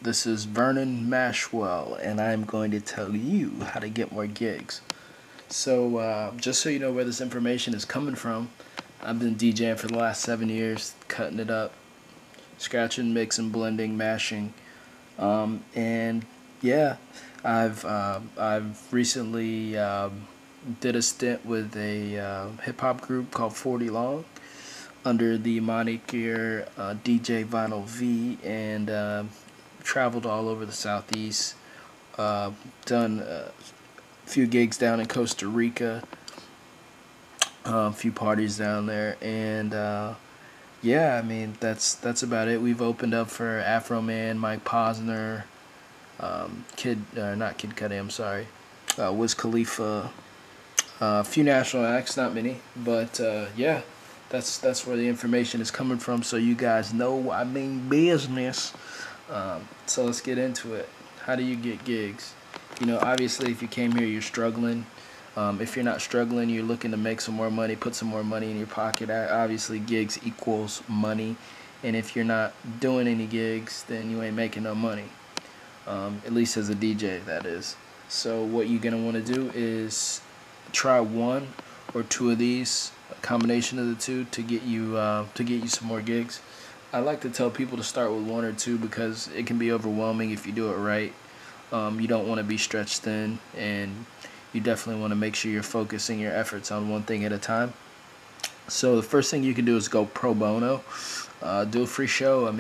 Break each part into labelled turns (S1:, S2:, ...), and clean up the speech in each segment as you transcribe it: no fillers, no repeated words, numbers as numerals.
S1: This is Vernon Mashwell, and I'm going to tell you how to get more gigs. So, just so you know where this information is coming from, I've been DJing for the last 7 years, cutting it up, scratching, mixing, blending, mashing, and yeah, I've recently did a stint with a hip hop group called 40 Long under the moniker DJ Vinyl V, and traveled all over the southeast. Done a few gigs down in Costa Rica, a few parties down there, and yeah, I mean that's about it. We've opened up for Afro Man, Mike Posner, not Kid Cudi, I'm sorry, Wiz Khalifa, a few national acts, not many, but yeah, that's where the information is coming from. So you guys know I mean business. So let's get into it. How do you get gigs? Obviously, if you came here, you're struggling. If you're not struggling, you're looking to make some more money, put some more money in your pocket. Obviously, gigs equals money. And if you're not doing any gigs, then you ain't making no money. At least as a DJ, that is. So what you're going to want to do is try one or two of these, a combination of the two, to get you some more gigs. I like to tell people to start with one or two because it can be overwhelming if you do it right. You don't want to be stretched thin, and you definitely want to make sure you're focusing your efforts on one thing at a time. So the first thing you can do is go pro bono. Do a free show.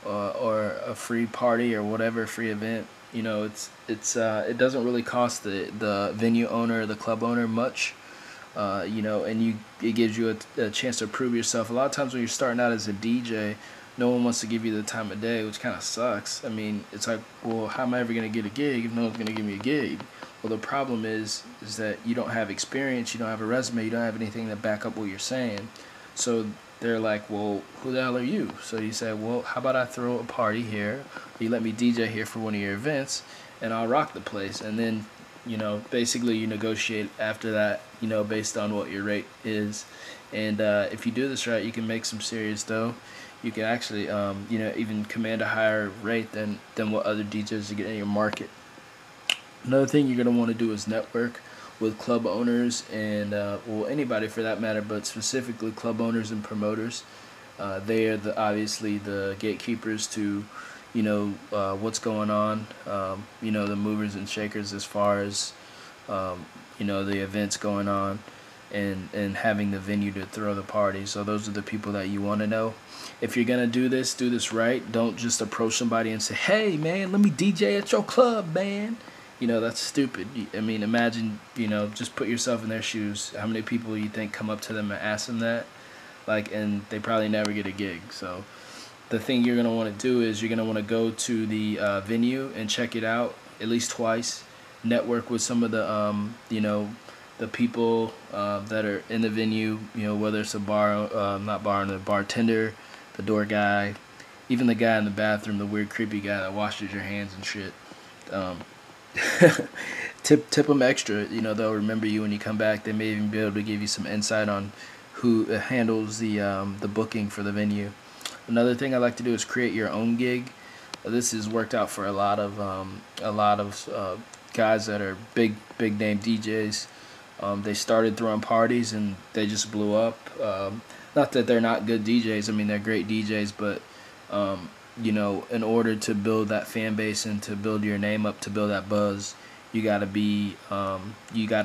S1: Or a free party or whatever, free event. It doesn't really cost the venue owner or the club owner much. And it gives you a chance to prove yourself. A lot of times when you're starting out as a DJ, no one wants to give you the time of day, which kind of sucks. I mean, it's like, well, how am I ever going to get a gig if no one's going to give me a gig? Well, the problem is that you don't have experience, you don't have a resume, you don't have anything to back up what you're saying. So they're like, well, who the hell are you? So you say, well, how about I throw a party here? You let me DJ here for one of your events, and I'll rock the place. And then basically you negotiate after that, based on what your rate is. And if you do this right, you can make some serious dough. You can actually, even command a higher rate than what other DJs are getting in your market. Another thing you're going to want to do is network with club owners and, anybody for that matter, but specifically club owners and promoters. They are obviously the gatekeepers to what's going on, the movers and shakers as far as, the events going on and having the venue to throw the party. So those are the people that you want to know. If you're going to do this right. Don't just approach somebody and say, hey, man, let me DJ at your club, man. That's stupid. I mean, imagine, just put yourself in their shoes. How many people you think come up to them and ask them that? And they probably never get a gig. So the thing you're going to want to do is you're going to want to go to the venue and check it out at least twice. Network with some of the people that are in the venue, whether it's a the bartender, the door guy, even the guy in the bathroom, the weird, creepy guy that washes your hands and shit. Tip them extra. They'll remember you when you come back. They may even be able to give you some insight on who handles the booking for the venue. Another thing I like to do is create your own gig. This has worked out for a lot of guys that are big name DJs. They started throwing parties and they just blew up. Not that they're not good DJs. I mean, they're great DJs, but in order to build that fan base and to build your name up, to build that buzz, you gotta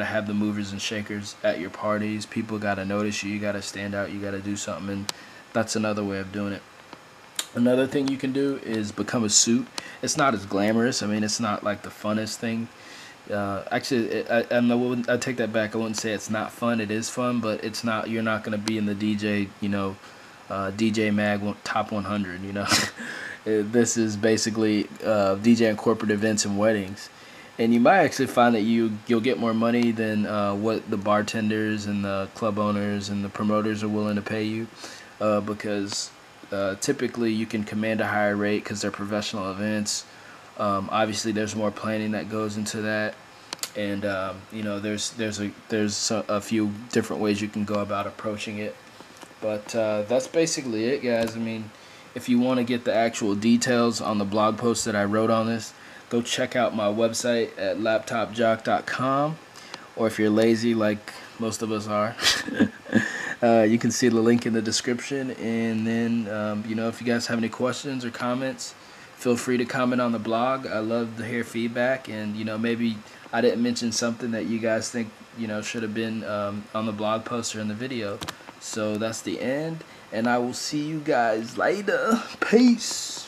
S1: have the movers and shakers at your parties. People gotta notice you. You gotta stand out. You gotta do something, and that's another way of doing it. Another thing you can do is become a suit. It's not as glamorous. I mean, it's not like the funnest thing. Actually, I take that back. I wouldn't say it's not fun. It is fun, but it's not. You're not gonna be in the DJ Mag Top 100. This is basically DJing corporate events and weddings, and you might actually find that you'll get more money than what the bartenders and the club owners and the promoters are willing to pay you, because typically you can command a higher rate because they're professional events. Obviously, there's more planning that goes into that, and there's a few different ways you can go about approaching it. But that's basically it, guys. I mean, if you want to get the actual details on the blog post that I wrote on this, go check out my website at laptopjock.com. Or if you're lazy like most of us are, you can see the link in the description. And then, you know, if you guys have any questions or comments, feel free to comment on the blog. I love to hear feedback. And, you know, maybe I didn't mention something that you guys think, you know, should have been on the blog post or in the video. So that's the end. And I will see you guys later. Peace.